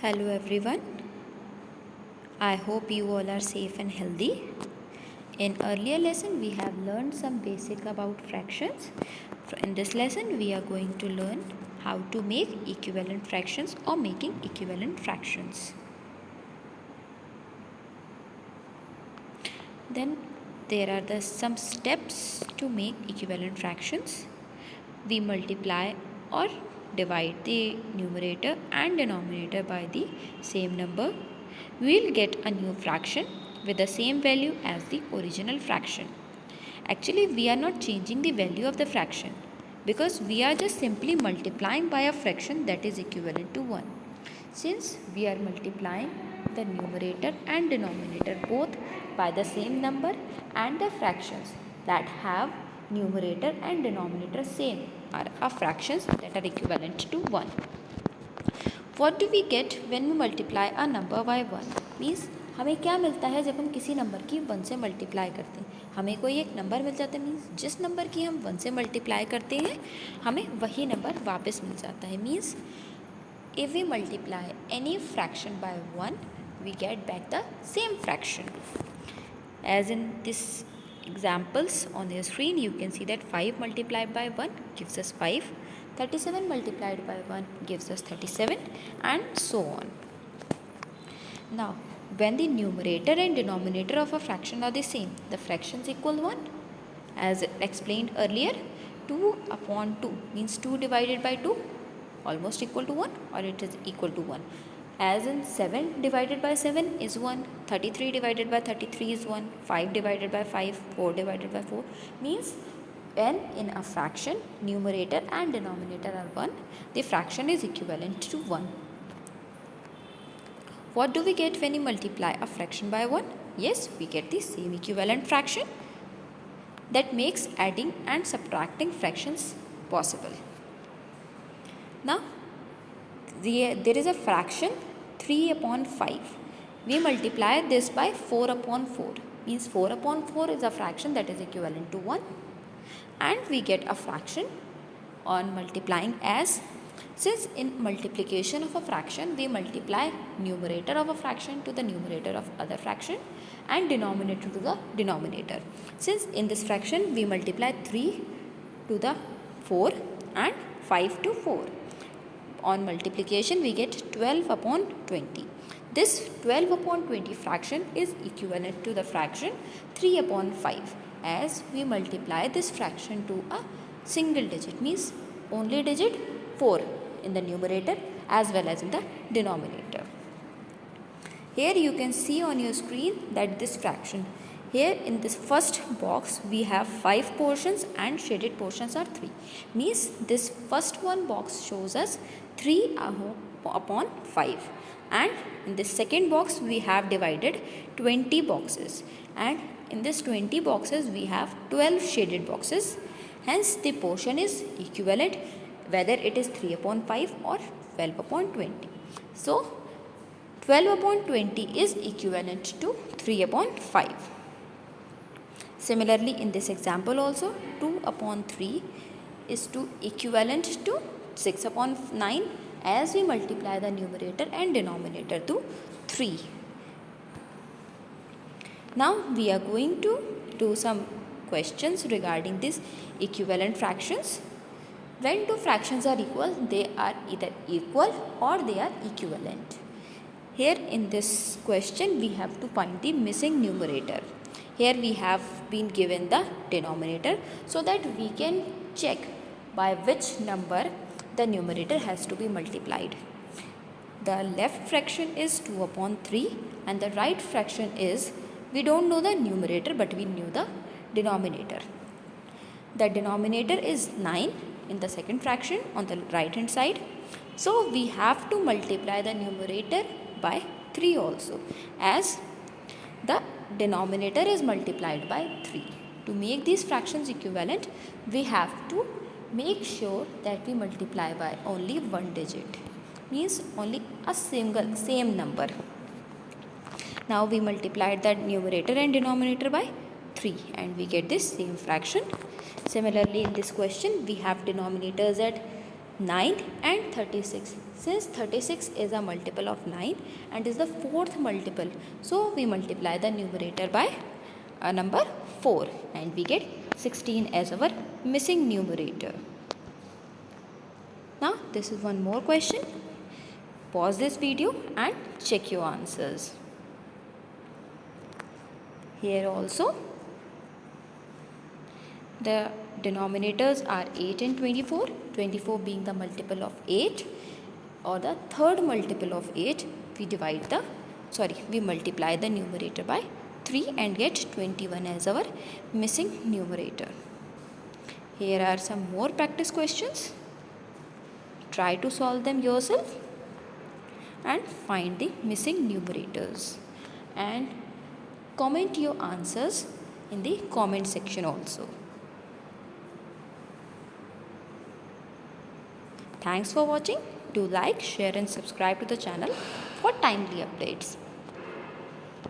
Hello everyone. I hope you all are safe and healthy. In earlier lesson we have learned some basic about fractions. In this lesson we are going to learn how to make equivalent fractions or making equivalent fractions. Then there are some steps to make equivalent fractions. We multiply or divide the numerator and denominator by the same number. We will get a new fraction with the same value as the original fraction. Actually, we are not changing the value of the fraction because we are just simply multiplying by a fraction that is equivalent to 1. Since we are multiplying the numerator and denominator both by the same number and the fractions that have numerator and denominator same are fractions that are equivalent to 1. What do we get when we multiply a number by 1? Means हमें क्या मिलता है जब हम किसी number की 1 से multiply करते हैं? हमें कोई एक नंबर मिल जाता है. मीन्स जिस नंबर की हम 1 से मल्टीप्लाई करते हैं हमें वही नंबर वापस मिल जाता है. Means if we multiply any fraction by 1 we get back the same fraction. As in this examples on your screen you can see that 5 multiplied by 1 gives us 5, 37 multiplied by 1 gives us 37 and so on. Now when the numerator and denominator of a fraction are the same, the fractions equal 1. As explained earlier, 2 upon 2 means 2 divided by 2 almost equal to 1 or it is equal to 1. As in 7 divided by 7 is 1, 33 divided by 33 is 1, 5 divided by 5, 4 divided by 4 means when in a fraction numerator and denominator are 1, the fraction is equivalent to 1. What do we get when we multiply a fraction by 1? Yes, we get the same equivalent fraction. That makes adding and subtracting fractions possible. Now, there is a fraction 3 upon 5. We multiply this by 4 upon 4. Means 4 upon 4 is a fraction that is equivalent to 1. And we get a fraction on multiplying as, since in multiplication of a fraction we multiply numerator of a fraction to the numerator of other fraction and denominator to the denominator. Since in this fraction we multiply 3 to the 4 and 5 to 4. On multiplication we get 12 upon 20. This 12 upon 20 fraction is equivalent to the fraction 3 upon 5 as we multiply this fraction to a single digit, means only digit 4 in the numerator as well as in the denominator. Here you can see on your screen that this fraction, here in this first box we have 5 portions and shaded portions are 3. Means this first one box shows us 3 upon 5 and in this second box we have divided 20 boxes and in this 20 boxes we have 12 shaded boxes. Hence the portion is equivalent whether it is 3 upon 5 or 12 upon 20. So 12 upon 20 is equivalent to 3 upon 5. Similarly in this example also 2 upon 3 is equivalent to 6 upon 9 as we multiply the numerator and denominator to 3. Now we are going to do some questions regarding these equivalent fractions. When two fractions are equal, they are either equal or they are equivalent. Here in this question we have to find the missing numerator. Here we have been given the denominator so that we can check by which number the numerator has to be multiplied. The left fraction is 2 upon 3 and the right fraction is, we don't know the numerator but we knew the denominator. The denominator is 9 in the second fraction on the right hand side. So we have to multiply the numerator by 3 also as the denominator is multiplied by 3. To make these fractions equivalent we have to make sure that we multiply by only one digit, means only a same number. Now we multiplied that numerator and denominator by 3 and we get this same fraction. Similarly in this question we have denominators at 9 and 36. Since 36 is a multiple of 9 and is the fourth multiple, so we multiply the numerator by a number 4 and we get 16 as our missing numerator. Now this is one more question. Pause this video and check your answers. Here also the denominators are 8 and 24, 24 being the multiple of 8 or the third multiple of 8, we multiply the numerator by 3 and get 21 as our missing numerator. Here are some more practice questions. Try to solve them yourself and find the missing numerators and comment your answers in the comment section also. Thanks for watching. Do like, share and subscribe to the channel for timely updates.